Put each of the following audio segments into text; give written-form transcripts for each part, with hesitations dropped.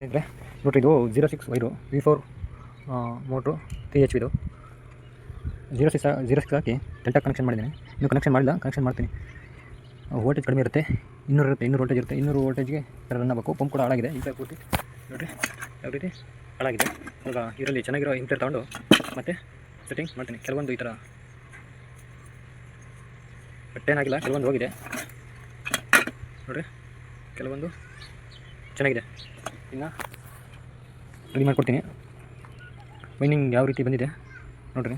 ಇದ್ರೆ ನೋಡ್ರಿ, ಇದು 06 ವೈರು V4 ಮೋಟ್ರು 3 HP ಇದು 06 ಹಾಕಿ ಡೆಲ್ಟಾ ಕನೆಕ್ಷನ್ ಮಾಡಿದ್ದೀನಿ. ಇನ್ನೂ ಕನೆಕ್ಷನ್ ಮಾಡಿಲ್ಲ, ಕನೆಕ್ಷನ್ ಮಾಡ್ತೀನಿ. ವೋಲ್ಟೇಜ್ ಕಡಿಮೆ ಇರುತ್ತೆ, 200 ಇರುತ್ತೆ, 200 ವೋಲ್ಟೇಜ್ ಇರುತ್ತೆ. 200 ವೋಲ್ಟೇಜ್ಗೆ ರನ್ ಆಗಬೇಕು. ಪಂಪ್ ಕೂಡ ಹಾಳಾಗಿದೆ, ಈಗ ಪೂರ್ತಿ ನೋಡಿರಿ ಯಾವ ರೀತಿ ಹಾಳಾಗಿದೆ. ಇವಾಗ ಇದರಲ್ಲಿ ಚೆನ್ನಾಗಿರೋ ಇಂಪ್ಲೇರ್ ತೊಗೊಂಡು ಮತ್ತೆ ಸೆಟ್ಟಿಂಗ್ ಮಾಡ್ತೀನಿ. ಕೆಲವೊಂದು ಈ ಥರ ಬಟ್ಟೇನಾಗಿಲ್ಲ, ಕೆಲವೊಂದು ಹೋಗಿದೆ ನೋಡಿರಿ, ಕೆಲವೊಂದು ಚೆನ್ನಾಗಿದೆ. ಇನ್ನು ರೆಡಿ ಮಾಡಿಕೊಡ್ತೀನಿ. ವೈಂಡಿಂಗ್ ಯಾವ ರೀತಿ ಬಂದಿದೆ ನೋಡಿರಿ,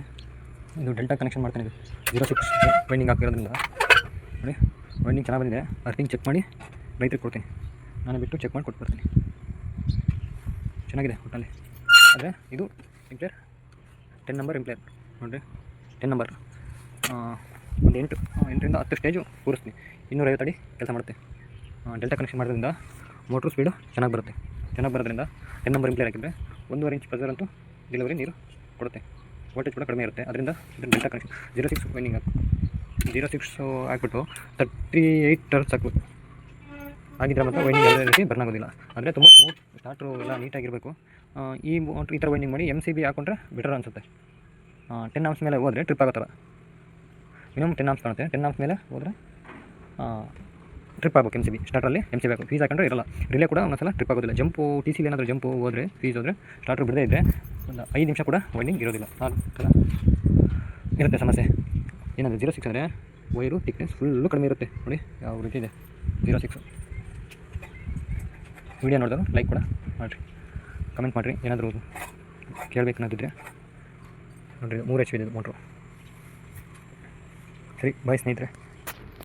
ಇದು ಡೆಲ್ಟಾ ಕನೆಕ್ಷನ್ ಮಾಡ್ತೀನಿ. ಇದು 06 ವೈಂಡಿಂಗ್ ಹಾಕಿರೋದ್ರಿಂದ ನೋಡಿ, ವೈಂಡಿಂಗ್ ಚೆನ್ನಾಗಿ ಬಂದಿದೆ. ಅರ್ಥಿಂಗ್ ಚೆಕ್ ಮಾಡಿ ರೈತರಿಗೆ ಕೊಡ್ತೀನಿ. ನಾನು ಬಿಟ್ಟು ಚೆಕ್ ಮಾಡಿ ಕೊಟ್ಬಿಡ್ತೀನಿ. ಚೆನ್ನಾಗಿದೆ ಒಟ್ಟಲ್ಲಿ. ಆದರೆ ಇದು ಇಂಪ್ಲೇರ್ 10 ನಂಬರ್ ಇಂಪ್ಲೇರ್ ನೋಡಿರಿ, 10 ನಂಬರ್. ಒಂದು 8ರಿಂದ 10 ಸ್ಟೇಜು ಕೂರಿಸ್ತೀನಿ. 250 ಅಡಿ ಕೆಲಸ ಮಾಡುತ್ತೆ. ಡೆಲ್ಟಾ ಕನೆಕ್ಷನ್ ಮಾಡೋದ್ರಿಂದ ಮೋಟ್ರ್ ಸ್ಪೀಡು ಚೆನ್ನಾಗಿ ಬರುತ್ತೆ. ಚೆನ್ನಾಗಿ ಬರೋದ್ರಿಂದ 10 ನಂಬರ್ ಇಂಪ್ಲೇರ್ ಹಾಕಿದರೆ 1.5 ಇಂಚ್ ಪ್ರೆಸರ್ ಅಂತೂ ಡೆಲಿವರಿ ನೀರು ಕೊಡುತ್ತೆ. ವೋಲ್ಟೇಜ್ ಕೂಡ ಕಡಿಮೆ ಇರುತ್ತೆ. ಅದರಿಂದ ಇದನ್ನು ಡೆಲ್ಟಾ ಕನೆಕ್ಷನ್ 06 ವೈಂಡಿಂಗ್ 06 ಹಾಕ್ಬಿಟ್ಟು 38 ಟರ್ನ್ಸ್ ಹಾಕ್ಬೇಕು. ಆಗಿದ್ರೆ ಮಾತ್ರ ವೈಂಡಿಂಗ್ ಯಾವುದೇ ರೀತಿ ಬರ್ನ್ ಆಗೋದಿಲ್ಲ. ಆದರೆ ತುಂಬ ಸ್ಮೂತ್, ಸ್ಟಾರ್ಟ್ರು ಎಲ್ಲ ನೀಟಾಗಿರಬೇಕು. ಈ ಮೋಟ್ರ್ ಈ ಥರ ವೈಂಡಿಂಗ್ ಮಾಡಿ MCB ಹಾಕ್ಕೊಂಡ್ರೆ ಬೆಟರ್ ಅನಿಸುತ್ತೆ. 10 ಆಮ್ಸ್ ಮೇಲೆ ಹೋದರೆ ಟ್ರಿಪ್ ಆಗೋ ಥರ ಮಿನಿಮಮ್ 10 ಆಮ್ಸ್ ಕಾಣುತ್ತೆ. 10 ಆಮ್ಸ್ ಮೇಲೆ ಹೋದರೆ ಟ್ರಿಪ್ ಆಗಬೇಕು. MCB ಸ್ಟಾರ್ಟ್ರಲ್ಲಿ MCB ಹಾಕಬೇಕು. ಫೀಸ್ ಹಾಕೊಂಡ್ರೆ ಇರಲ್ಲ. ರಿಲೇ ಕೂಡ ಒಂದೊಂದ್ಸಲ ಟ್ರಿಪ್ ಆಗೋದಿಲ್ಲ. ಜಂಪು TC ಏನಾದರೂ ಜಂಪು ಹೋದರೆ, ಫೀಸ್ ಹೋದರೆ, ಸ್ಟಾರ್ಟ್ರ್ ಬಿಡದೇ ಇದ್ದರೆ ಒಂದು 5 ನಿಮಿಷ ಕೂಡ ವೈಂಡಿಂಗ್ ಇರೋದಿಲ್ಲ. ಆ ಥರ ಇರುತ್ತೆ ಸಮಸ್ಯೆ. ಏನಂದರೆ 06 ಅಂದರೆ ವೈರು ಥಿಕ್ನೆಸ್ ಫುಲ್ಲು ಕಡಿಮೆ ಇರುತ್ತೆ. ನೋಡಿ ಯಾವ ರೀತಿ ಇದೆ 06. ವಿಡಿಯೋ ನೋಡಿದ್ರು ಲೈಕ್ ಕೂಡ ಮಾಡಿರಿ, ಕಮೆಂಟ್ ಮಾಡಿರಿ. ಏನಾದರೂ ಕೇಳಬೇಕನ್ನೋದಿದ್ರೆ ನೋಡಿರಿ, 3 HP ಇದೆ ಮೋಟ್ರು. ಸರಿ, ಬಾಯ್ ಸ್ನೇಹಿತರೆ.